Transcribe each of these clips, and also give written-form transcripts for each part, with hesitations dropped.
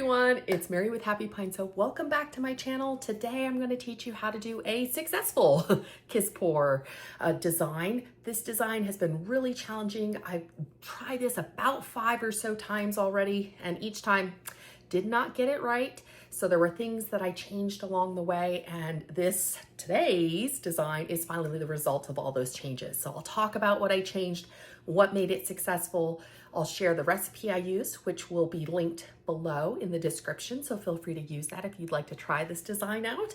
everyone, it's Mary with Happy Pine Soap. Welcome back to my channel. Today I'm going to teach you how to do a successful kiss pour design. This design has been really challenging. I've tried this about 5 or so times already, and each time did not get it right. So there were things that I changed along the way, and today's design is finally the result of all those changes. So I'll talk about what I changed, what made it successful. I'll share the recipe I used, which will be linked below in the description. So feel free to use that if you'd like to try this design out.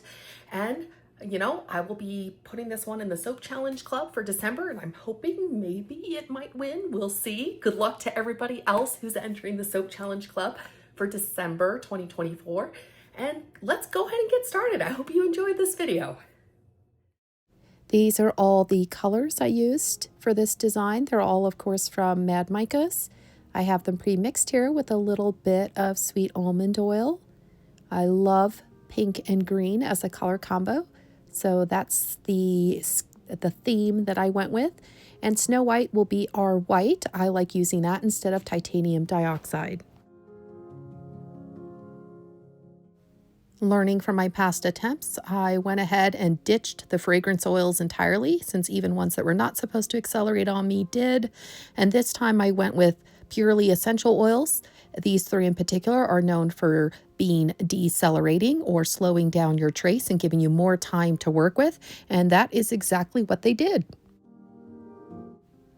And I will be putting this one in the Soap Challenge Club for December, and I'm hoping maybe it might win. We'll see. Good luck to everybody else who's entering the Soap Challenge Club for December 2024. And let's go ahead and get started. I hope you enjoyed this video. These are all the colors I used for this design. They're all, of course, from Mad Micas. I have them pre-mixed here with a little bit of sweet almond oil. I love pink and green as a color combo, so that's the theme that I went with. And Snow White will be our white. I like using that instead of titanium dioxide. Learning from my past attempts, I went ahead and ditched the fragrance oils entirely, since even ones that were not supposed to accelerate on me did. And this time I went with purely essential oils. These three in particular are known for being decelerating or slowing down your trace and giving you more time to work with. And that is exactly what they did.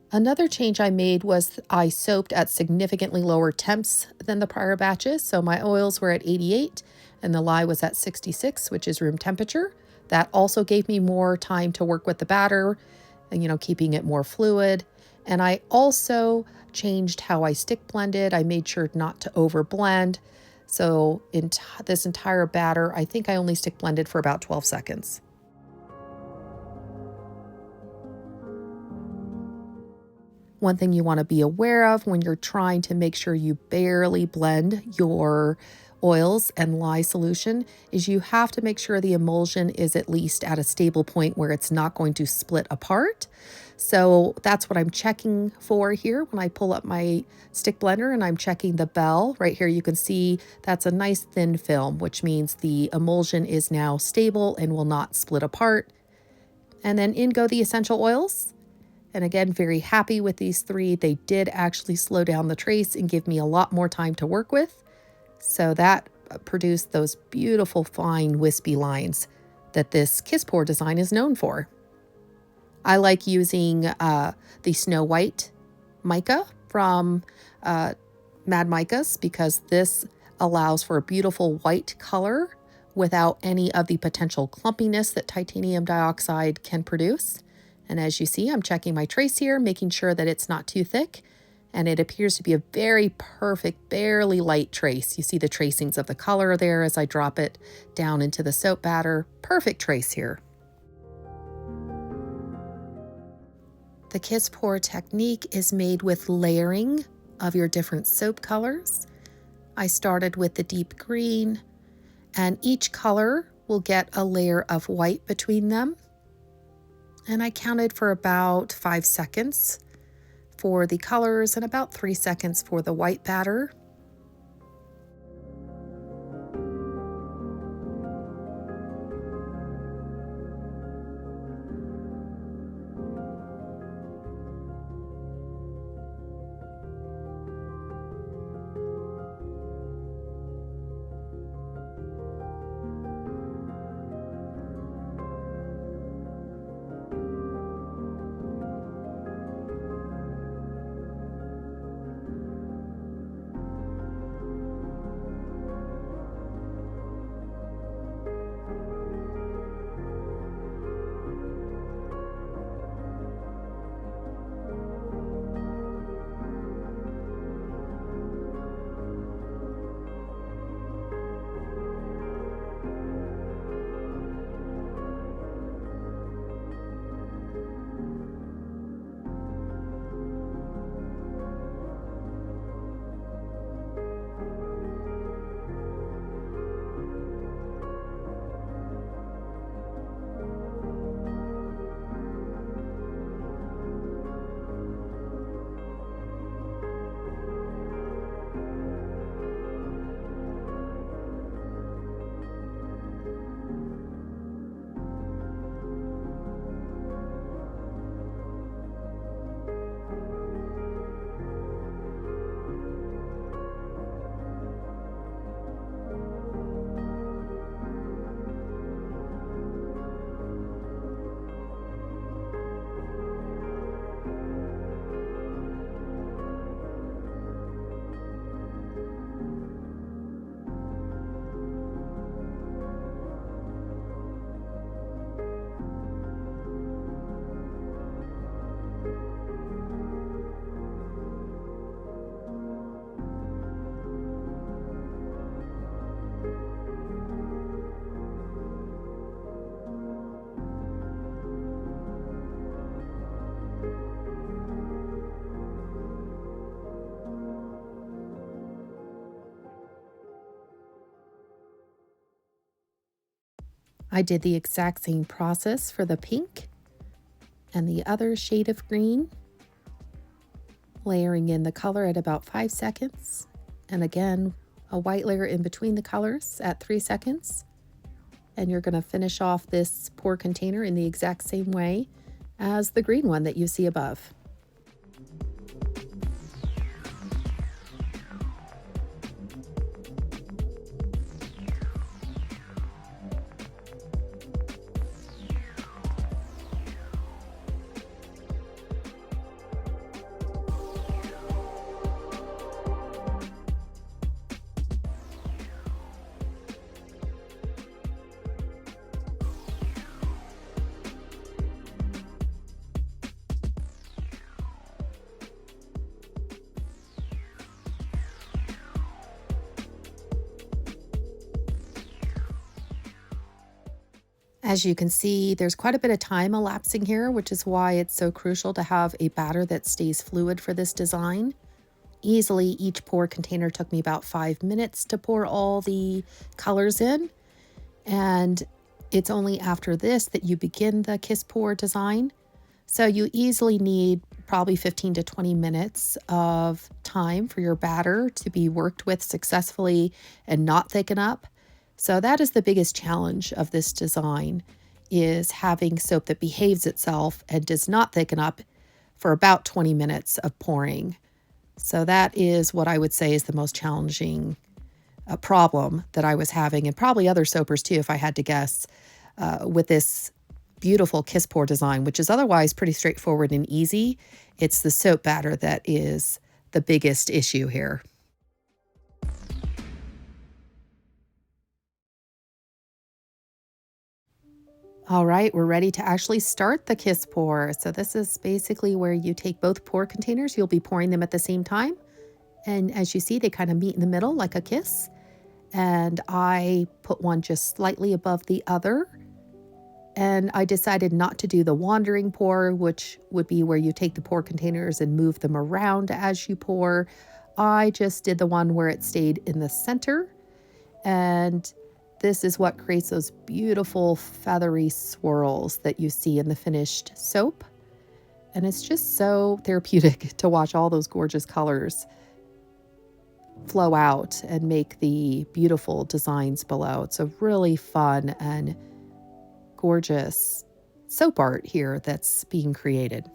Another change I made was I soaped at significantly lower temps than the prior batches. So my oils were at 88 and the lye was at 66, which is room temperature. That also gave me more time to work with the batter and, keeping it more fluid. And I also changed how I stick blended. I made sure not to over blend. So in this entire batter, I think I only stick blended for about 12 seconds. One thing you want to be aware of when you're trying to make sure you barely blend your oils and lye solution is you have to make sure the emulsion is at least at a stable point where it's not going to split apart. So that's what I'm checking for here when I pull up my stick blender, and I'm checking the bell. Right here you can see that's a nice thin film, which means the emulsion is now stable and will not split apart. And then in go the essential oils. And again, very happy with these three. They did actually slow down the trace and give me a lot more time to work with. So that produced those beautiful fine wispy lines that this kiss pour design is known for. I like using the Snow White mica from Mad Micas because this allows for a beautiful white color without any of the potential clumpiness that titanium dioxide can produce. And as you see, I'm checking my trace here, making sure that it's not too thick. And it appears to be a very perfect, barely light trace. You see the tracings of the color there as I drop it down into the soap batter. Perfect trace here. The kiss pour technique is made with layering of your different soap colors. I started with the deep green, and each color will get a layer of white between them. And I counted for about 5 seconds for the colors and about 3 seconds for the white batter. I did the exact same process for the pink and the other shade of green, layering in the color at about 5 seconds. And again, a white layer in between the colors at 3 seconds. And you're going to finish off this pour container in the exact same way as the green one that you see above. As you can see, there's quite a bit of time elapsing here, which is why it's so crucial to have a batter that stays fluid for this design. Easily, each pour container took me about 5 minutes to pour all the colors in. And it's only after this that you begin the Kiss Pour design. So you easily need probably 15 to 20 minutes of time for your batter to be worked with successfully and not thicken up. So that is the biggest challenge of this design, is having soap that behaves itself and does not thicken up for about 20 minutes of pouring. So that is what I would say is the most challenging problem that I was having, and probably other soapers too, if I had to guess, with this beautiful Kiss Pour design, which is otherwise pretty straightforward and easy. It's the soap batter that is the biggest issue here. All right, we're ready to actually start the Kiss Pour. So this is basically where you take both pour containers. You'll be pouring them at the same time. And as you see, they kind of meet in the middle like a kiss. And I put one just slightly above the other. And I decided not to do the wandering pour, which would be where you take the pour containers and move them around as you pour. I just did the one where it stayed in the center. And this is what creates those beautiful feathery swirls that you see in the finished soap. And it's just so therapeutic to watch all those gorgeous colors flow out and make the beautiful designs below. It's a really fun and gorgeous soap art here that's being created.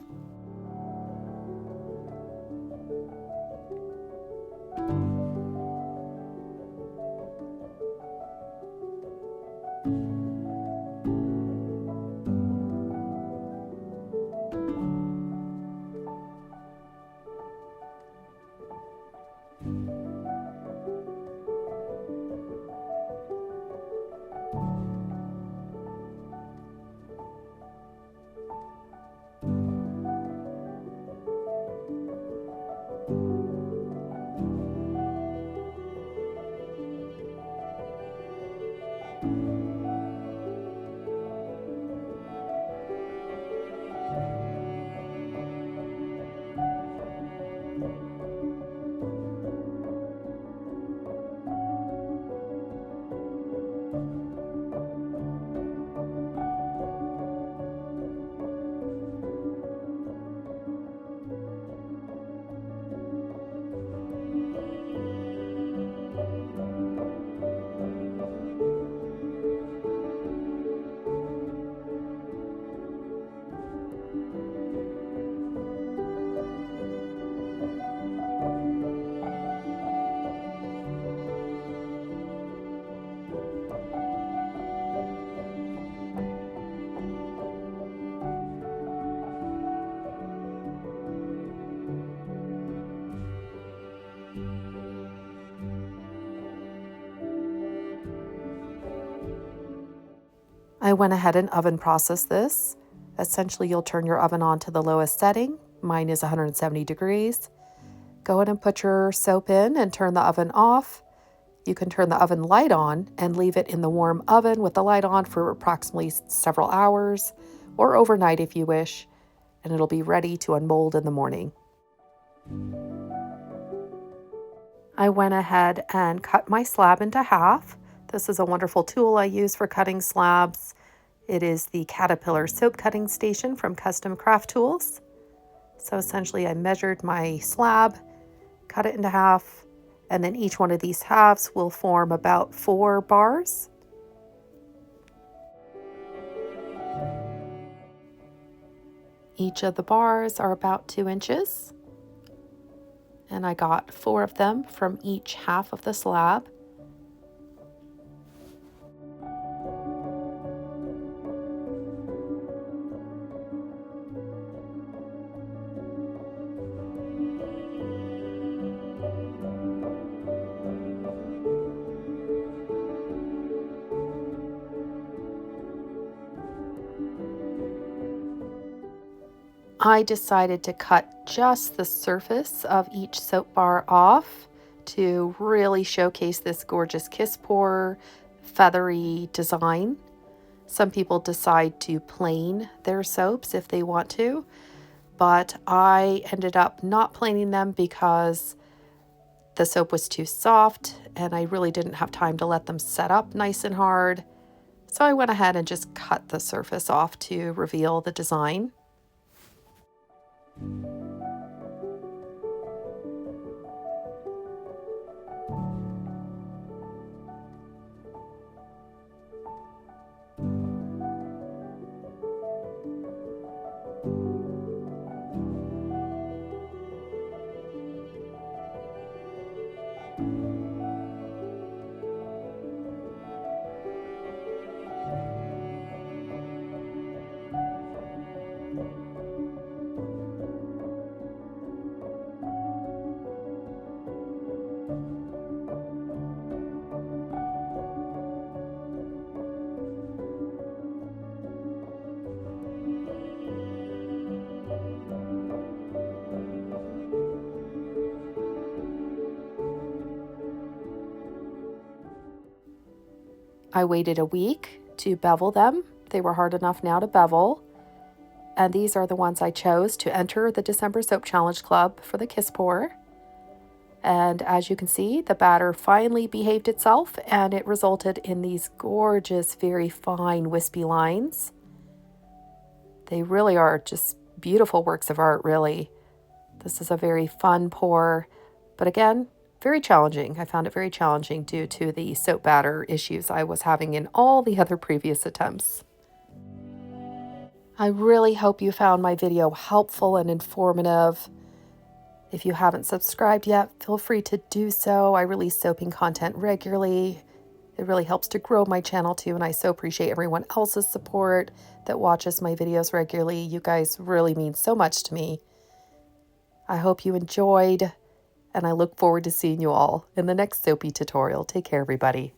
I went ahead and oven processed this. Essentially, you'll turn your oven on to the lowest setting. Mine is 170 degrees. Go ahead and put your soap in and turn the oven off. You can turn the oven light on and leave it in the warm oven with the light on for approximately several hours, or overnight if you wish, and it'll be ready to unmold in the morning. I went ahead and cut my slab into half This is a wonderful tool I use for cutting slabs. It is the Caterpillar soap cutting station from Custom Craft Tools. So essentially I measured my slab, cut it into half, and then each one of these halves will form about 4 bars. Each of the bars are about 2 inches. And I got 4 of them from each half of the slab. I decided to cut just the surface of each soap bar off to really showcase this gorgeous kiss pour feathery design. Some people decide to plane their soaps if they want to, but I ended up not planing them because the soap was too soft and I really didn't have time to let them set up nice and hard. So I went ahead and just cut the surface off to reveal the design. I waited a week to bevel them. They were hard enough now to bevel. And these are the ones I chose to enter the December Soap Challenge Club for the Kiss Pour. And as you can see, the batter finally behaved itself and it resulted in these gorgeous, very fine, wispy lines. They really are just beautiful works of art, really. This is a very fun pour, but again, very challenging. I found it very challenging due to the soap batter issues I was having in all the other previous attempts. I really hope you found my video helpful and informative. If you haven't subscribed yet, feel free to do so. I release soaping content regularly. It really helps to grow my channel too, and I so appreciate everyone else's support that watches my videos regularly. You guys really mean so much to me. I hope you enjoyed, and I look forward to seeing you all in the next soapy tutorial. Take care, everybody.